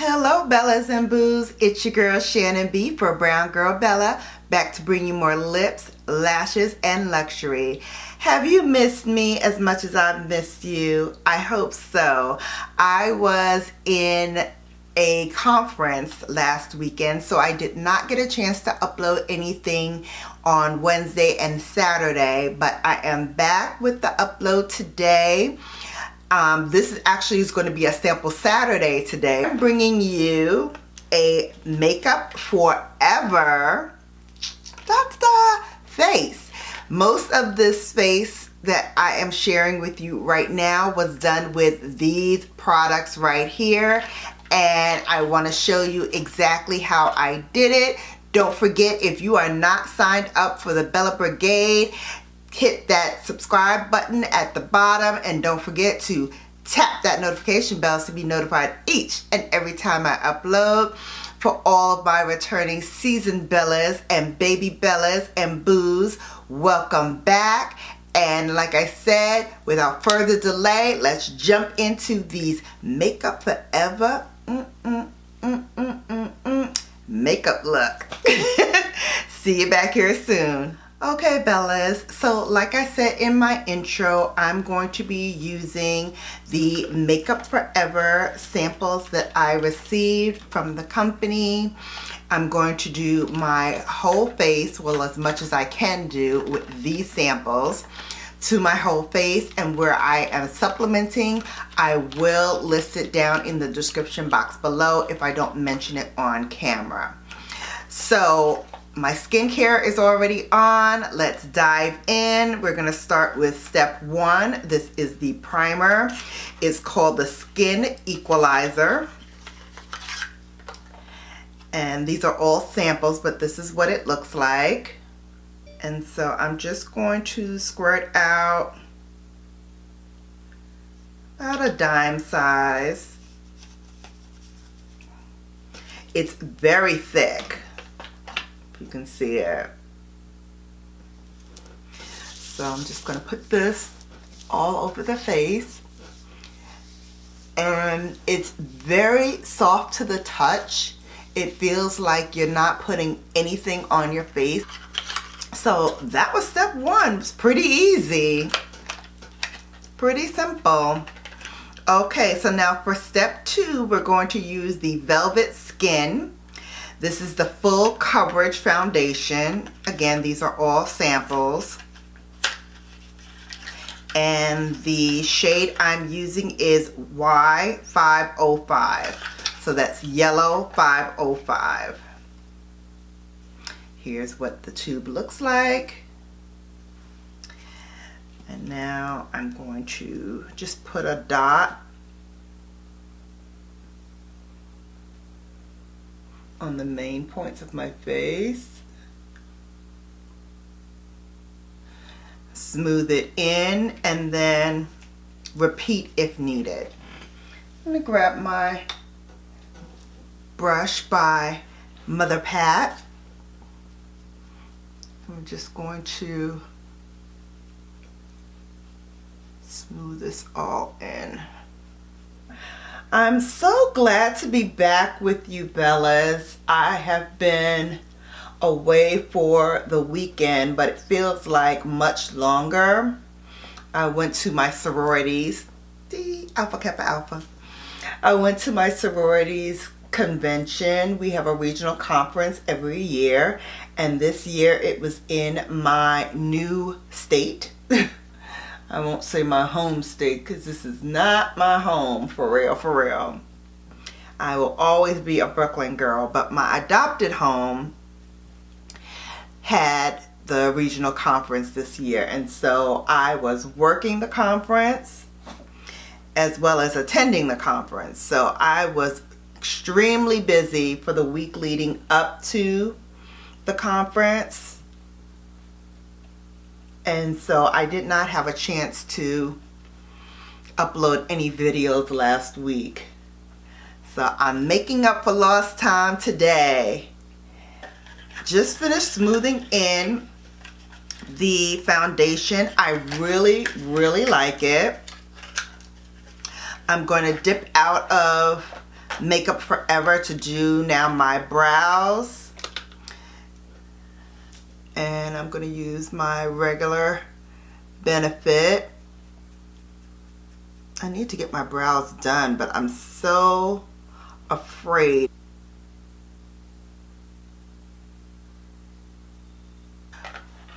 Hello Bellas and Boos, it's your girl Shannon B for Brown Girl Bella, back to bring you more lips, lashes, and luxury. Have you missed me as much as I've missed you? I hope so. I was in a conference last weekend, so I did not get a chance to upload anything on Wednesday and Saturday, but I am back with the upload today. This is going to be a sample Saturday today. I'm bringing you a Makeup Forever face. Most of this face that I am sharing with you right now was done with these products right here, and I want to show you exactly how I did it. Don't forget, if you are not signed up for the Bella Brigade, hit that subscribe button at the bottom, and don't forget to tap that notification bell to be notified each and every time I upload. For all of my returning seasoned Bellas and baby Bellas and Boos, welcome back. And like I said, without further delay, let's jump into these Makeup Forever makeup look. See you back here soon. Okay Bellas, so like I said in my intro, I'm going to be using the Makeup Forever samples that I received from the company. I'm going to do my whole face, well, as much as I can do with these samples, to my whole face, and where I am supplementing, I will list it down in the description box below if I don't mention it on camera. So my skincare is already on. Let's dive in. We're going to start with step one. This is the primer. It's called the Skin Equalizer. And these are all samples, but this is what it looks like. And so I'm just going to squirt out about a dime size. It's very thick. You can see it. So I'm just going to put this all over the face, and it's very soft to the touch. It feels like you're not putting anything on your face. So that was step one. It's pretty easy, pretty simple. Okay, so now for step two, we're going to use the Velvet Skin. This is the full coverage foundation. Again, these are all samples. And the shade I'm using is Y505. So that's yellow 505. Here's what the tube looks like. And now I'm going to just put a dot on the main points of my face. Smooth it in and then repeat if needed. I'm going to grab my brush by Mother Pat. I'm just going to smooth this all in. I'm so glad to be back with you Bellas. I have been away for the weekend, but it feels like much longer. I went to my sororities, the Alpha Kappa Alpha. I went to my sororities convention. We have a regional conference every year, and this year it was in my new state. I won't say my home state because this is not my home, for real, for real. I will always be a Brooklyn girl, but my adopted home had the regional conference this year, and so I was working the conference as well as attending the conference. So I was extremely busy for the week leading up to the conference. And so I did not have a chance to upload any videos last week. So I'm making up for lost time today. Just finished smoothing in the foundation. I really, really like it. I'm going to dip out of Makeup Forever to do now my brows. And I'm going to use my regular Benefit. I need to get my brows done, but I'm so afraid.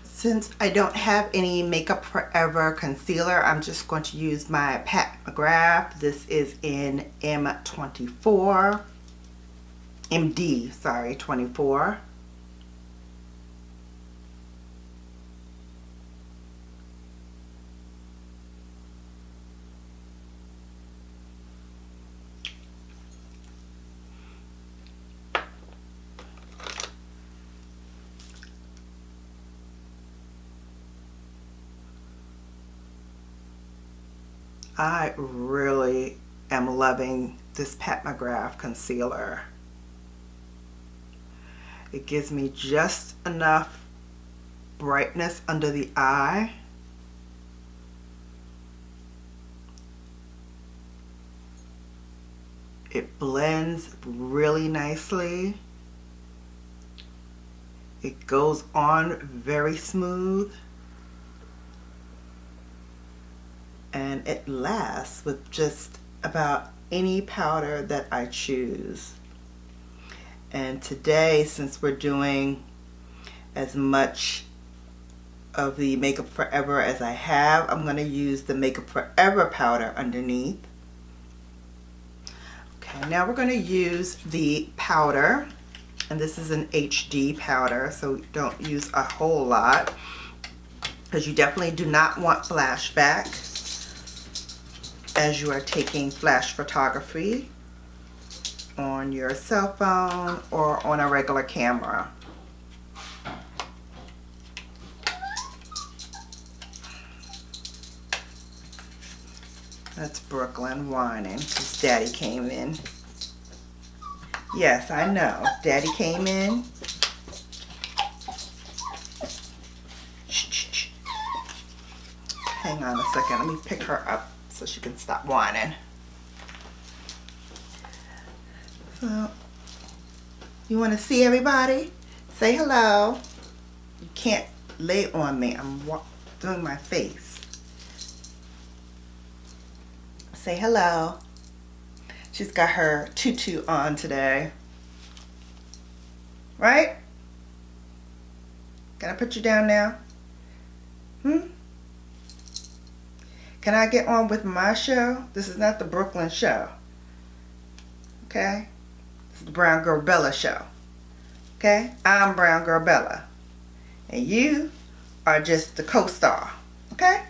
Since I don't have any Makeup Forever concealer, I'm just going to use my McGrath. This is in M24. MD, sorry, 24. I really am loving this Pat McGrath concealer. It gives me just enough brightness under the eye. It blends really nicely. It goes on very smooth. And it lasts with just about any powder that I choose. And today, since we're doing as much of the Makeup Forever as I have, I'm going to use the Makeup Forever powder underneath. Okay, now we're going to use the powder. And this is an HD powder, so don't use a whole lot, because you definitely do not want flashback as you are taking flash photography on your cell phone or on a regular camera. That's Brooklyn whining because Daddy came in. Yes, I know. Daddy came in. Shh. Hang on a second. Let me pick her up so she can stop whining. So, you want to see everybody? Say hello. You can't lay on me. I'm doing my face. Say hello. She's got her tutu on today. Right? Can I put you down now? Can I get on with my show? This is not the Brooklyn show. Okay? This is the Brown Girl Bella show. Okay? I'm Brown Girl Bella. And you are just the co-star. Okay?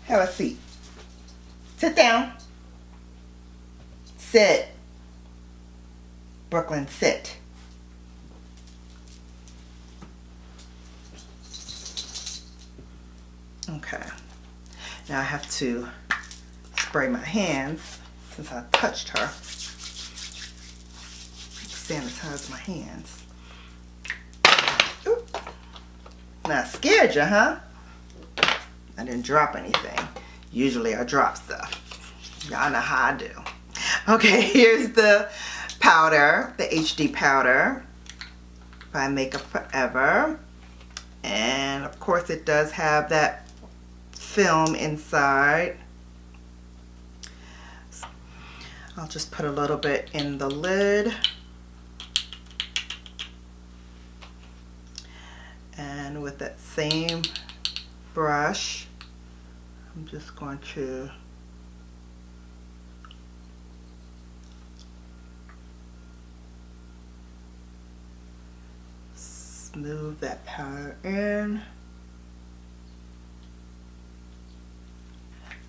Have a seat. Sit down. Sit. Brooklyn, sit. Okay. Now I have to spray my hands since I touched her. Sanitize my hands. Ooh. Now I scared you, huh? I didn't drop anything. Usually I drop stuff. Y'all know how I do. Okay, here's the powder, the HD powder by Makeup Forever. And of course it does have that film inside. I'll just put a little bit in the lid. And with that same brush, I'm just going to smooth that powder in.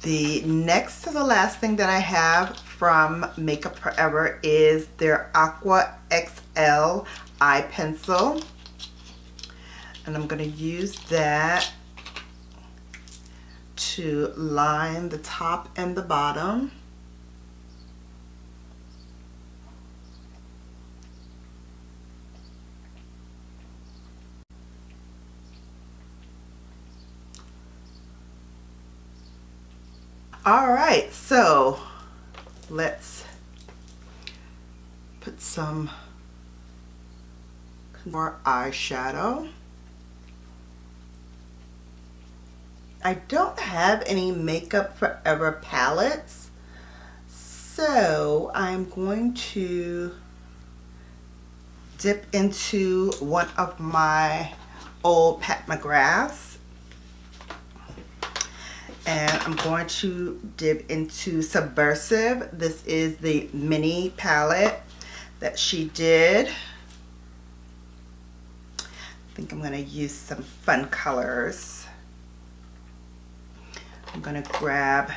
The next to the last thing that I have from Makeup Forever is their Aqua XL eye pencil. And I'm going to use that to line the top and the bottom. All right, so let's put some more eyeshadow. I don't have any Makeup Forever palettes, so I'm going to dip into one of my old Pat McGraths, and I'm going to dip into Subversive. This is the mini palette that she did. I think I'm going to use some fun colors. I'm going to grab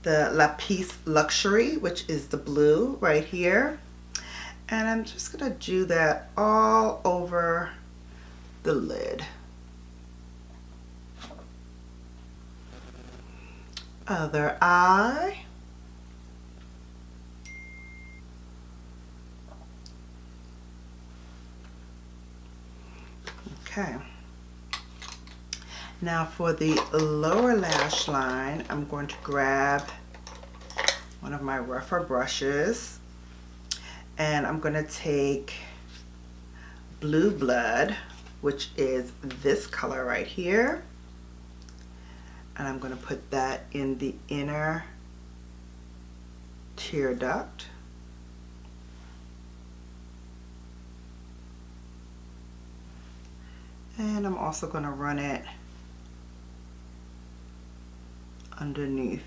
the Lapis Luxury, which is the blue right here. And I'm just going to do that all over the lid. Other eye. Okay. Now for the lower lash line, I'm going to grab one of my rougher brushes, and I'm going to take Blue Blood, which is this color right here, and I'm going to put that in the inner tear duct. And I'm also going to run it underneath.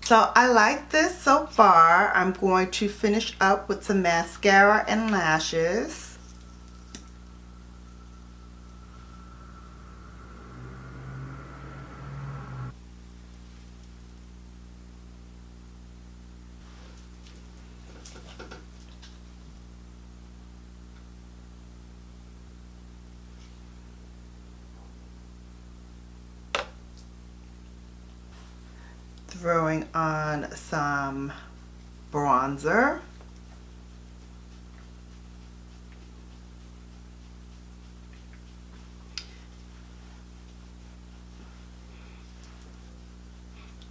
So I like this so far. I'm going to finish up with some mascara and lashes. Throwing on some bronzer.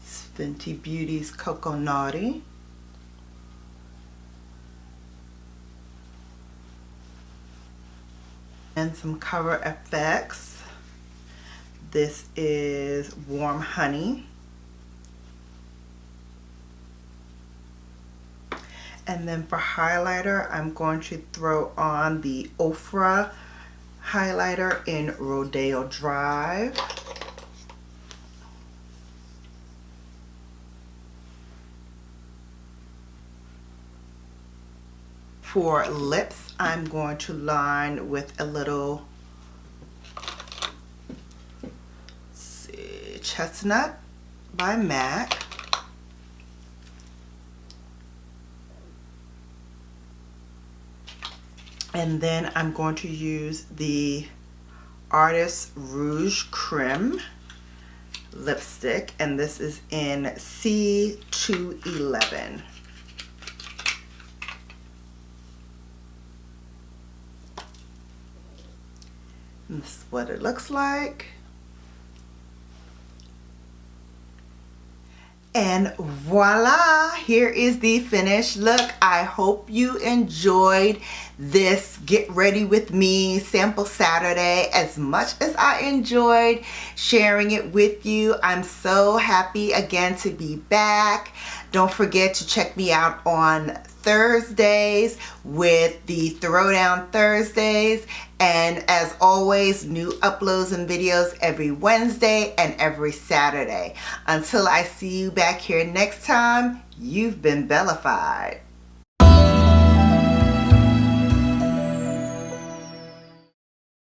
It's Fenty Beauty's Cocoa Naughty. And some Cover FX. This is Warm Honey. And then for highlighter, I'm going to throw on the Ofra highlighter in Rodeo Drive. For lips, I'm going to line with a little, let's see, Chestnut by MAC. And then I'm going to use the Artist Rouge Creme lipstick, and this is in C211. And this is what it looks like. And voila, here is the finished look. I hope you enjoyed this Get Ready With Me Sample Saturday as much as I enjoyed sharing it with you. I'm so happy again to be back. Don't forget to check me out on Thursdays with the Throwdown Thursdays, and as always, new uploads and videos every Wednesday and every Saturday. Until I see you back here next time, you've been bellified.